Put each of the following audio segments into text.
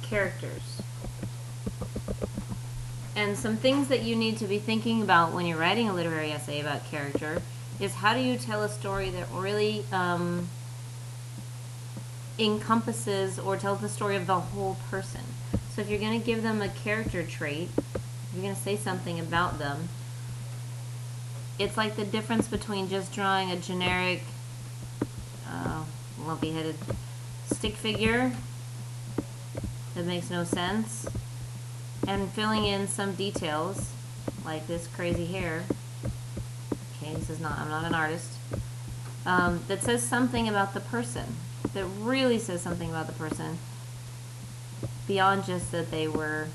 characters. And some things that you need to be thinking about when you're writing a literary essay about character is how do you tell a story that really encompasses or tells the story of the whole person. So if you're going to give them a character trait, you're going to say something about them, it's like the difference between just drawing a generic lumpy-headed stick figure that makes no sense and filling in some details like this crazy hair. Okay, I'm not an artist. That says something about the person, that really says something about the person beyond just that they were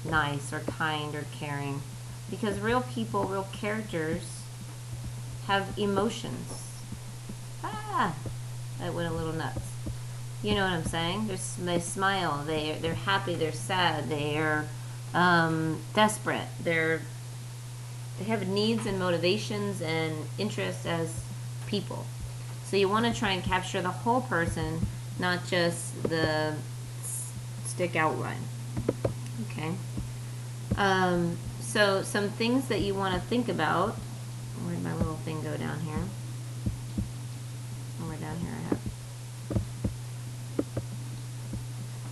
nice or kind or caring. Because real people, real characters have emotions. That went a little nuts. You know what I'm saying? They smile, they're happy, they're sad, they're desperate, they have needs and motivations and interests as people. So you want to try and capture the whole person, not just the stick outline. Okay. So some things that you want to think about. Where'd my little thing go down here? Somewhere down here I have.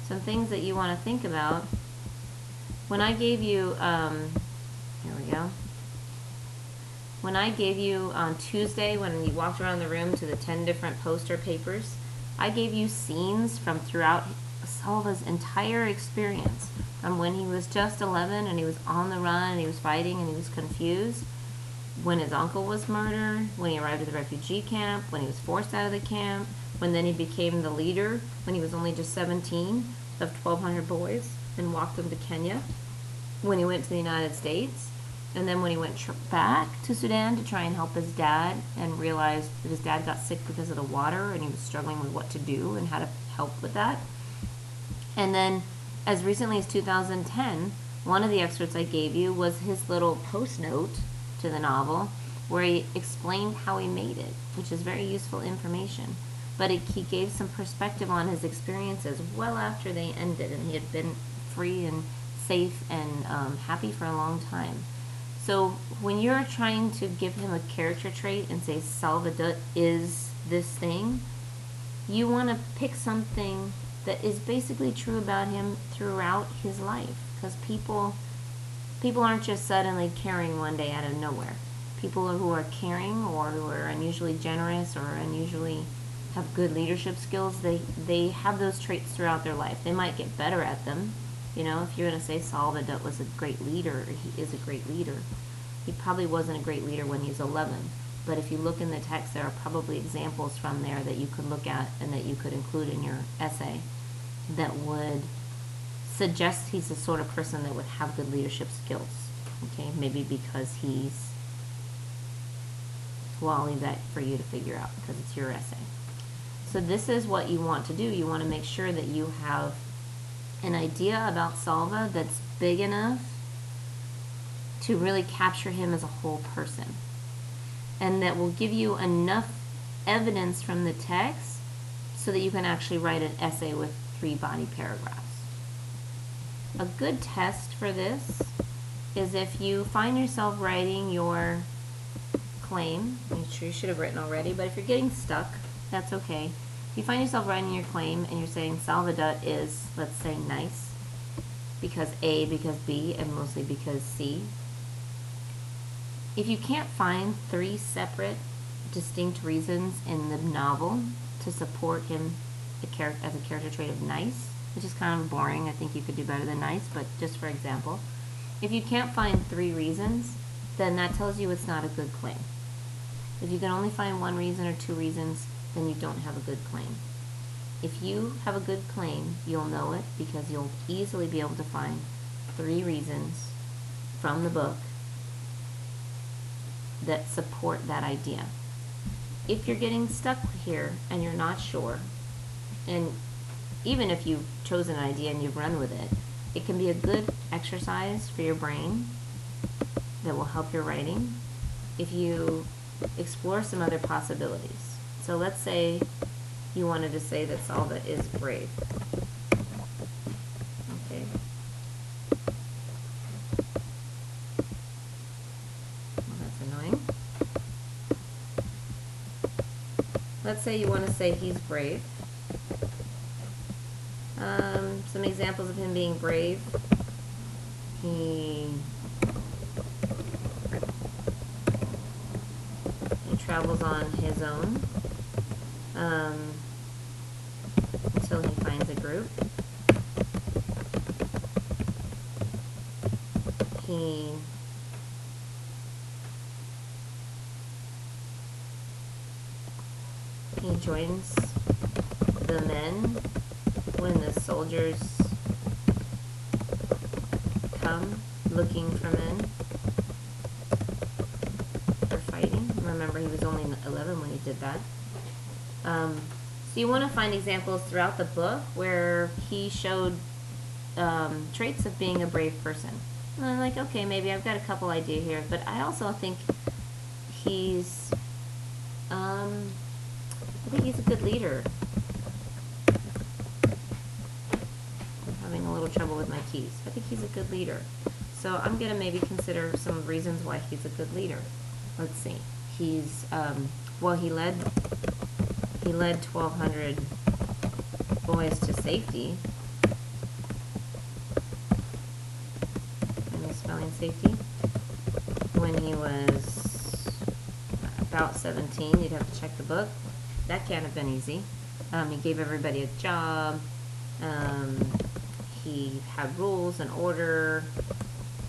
Some things that you want to think about. When I gave you, here we go. When I gave you on Tuesday, when you walked around the room to the 10 different poster papers, I gave you scenes from throughout Salva's entire experience, from when he was just 11 and he was on the run and he was fighting and he was confused, when his uncle was murdered, when he arrived at the refugee camp, when he was forced out of the camp, when then he became the leader when he was only just 17 of 1,200 boys and walked them to Kenya, when he went to the United States, and then when he went back to Sudan to try and help his dad and realized that his dad got sick because of the water and he was struggling with what to do and how to help with that. And then as recently as 2010, one of the excerpts I gave you was his little post note to the novel where he explained how he made it, which is very useful information. But he gave some perspective on his experiences well after they ended and he had been free and safe and happy for a long time. So when you're trying to give him a character trait and say Salva is this thing, you want to pick something that is basically true about him throughout his life. Because people aren't just suddenly caring one day out of nowhere. People who are caring or who are unusually generous or unusually have good leadership skills, they have those traits throughout their life. They might get better at them. You know, if you're going to say Salva was a great leader, or he is a great leader, he probably wasn't a great leader when he was 11. But if you look in the text, there are probably examples from there that you could look at and that you could include in your essay that would suggest he's the sort of person that would have good leadership skills. Okay, maybe because well, I'll leave that for you to figure out because it's your essay. So this is what you want to do. You want to make sure that you have an idea about Salva that's big enough to really capture him as a whole person, and that will give you enough evidence from the text so that you can actually write an essay with 3 body paragraphs. A good test for this is if you find yourself writing your claim, I'm sure you should have written already, but if you're getting stuck, that's okay. If you find yourself writing your claim and you're saying Salva is, let's say, nice, because A, because B, and mostly because C, if you can't find 3 separate, distinct reasons in the novel to support him as a character trait of nice, which is kind of boring, I think you could do better than nice, but just for example, if you can't find 3 reasons, then that tells you it's not a good claim. If you can only find 1 reason or 2 reasons, then you don't have a good claim. If you have a good claim, you'll know it because you'll easily be able to find 3 reasons from the book that support that idea. If you're getting stuck here and you're not sure, and even if you've chosen an idea and you've run with it, it can be a good exercise for your brain that will help your writing if you explore some other possibilities. So let's say you wanted to say that Salva is brave. let's say you want to say he's brave. Some examples of him being brave. He travels on his own until he finds a group. He joins the men when the soldiers come looking for men for fighting. Remember, he was only 11 when he did that. So you want to find examples throughout the book where he showed traits of being a brave person. And I'm like, okay, maybe I've got a couple ideas here, but I also think he's a good leader. I'm having a little trouble with my keys. I think he's a good leader. So I'm going to maybe consider some reasons why he's a good leader. Let's see. He's, he led 1,200 boys to safety. Am I spelling safety? When he was about 17, you'd have to check the book. That can't have been easy. He gave everybody a job. He had rules and order.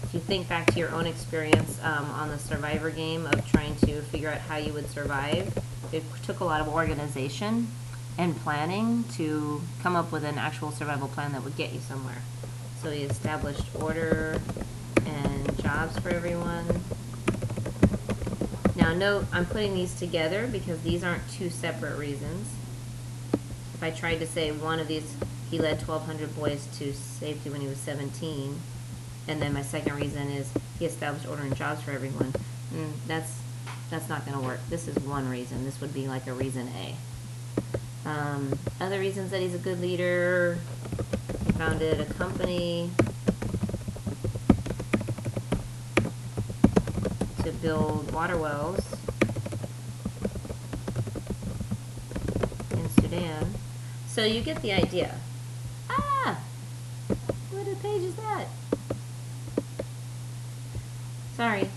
If you think back to your own experience on the Survivor game of trying to figure out how you would survive, it took a lot of organization and planning to come up with an actual survival plan that would get you somewhere. So he established order and jobs for everyone. Now note, I'm putting these together because these aren't two separate reasons. If I tried to say one of these, he led 1,200 boys to safety when he was 17, and then my second reason is he established order and jobs for everyone, that's not going to work. This is one reason. This would be like a reason A. Other reasons that he's a good leader: he founded a company to build water wells in Sudan. So you get the idea. What page is that? Sorry.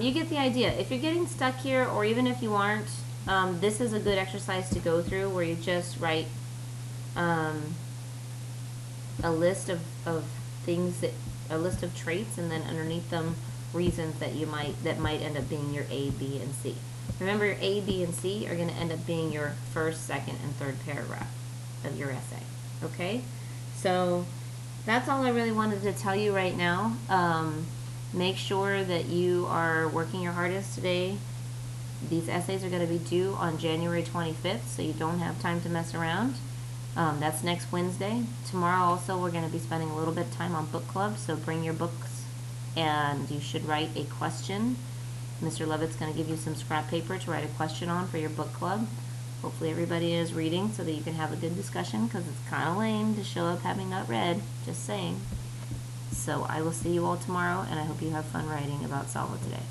You get the idea. If you're getting stuck here, or even if you aren't, this is a good exercise to go through where you just write a list of things a list of traits, and then underneath them reasons that might end up being your A, B, and C. Remember, your A, B, and C are going to end up being your first, second, and third paragraph of your essay. Okay? So that's all I really wanted to tell you right now. Make sure that you are working your hardest today. These essays are going to be due on January 25th, so you don't have time to mess around. That's next Wednesday. Tomorrow also we're going to be spending a little bit of time on book club, so bring your books and you should write a question. Mr. Levitt's going to give you some scrap paper to write a question on for your book club. Hopefully everybody is reading so that you can have a good discussion, because it's kind of lame to show up having not read, just saying. So I will see you all tomorrow, and I hope you have fun writing about Salva today.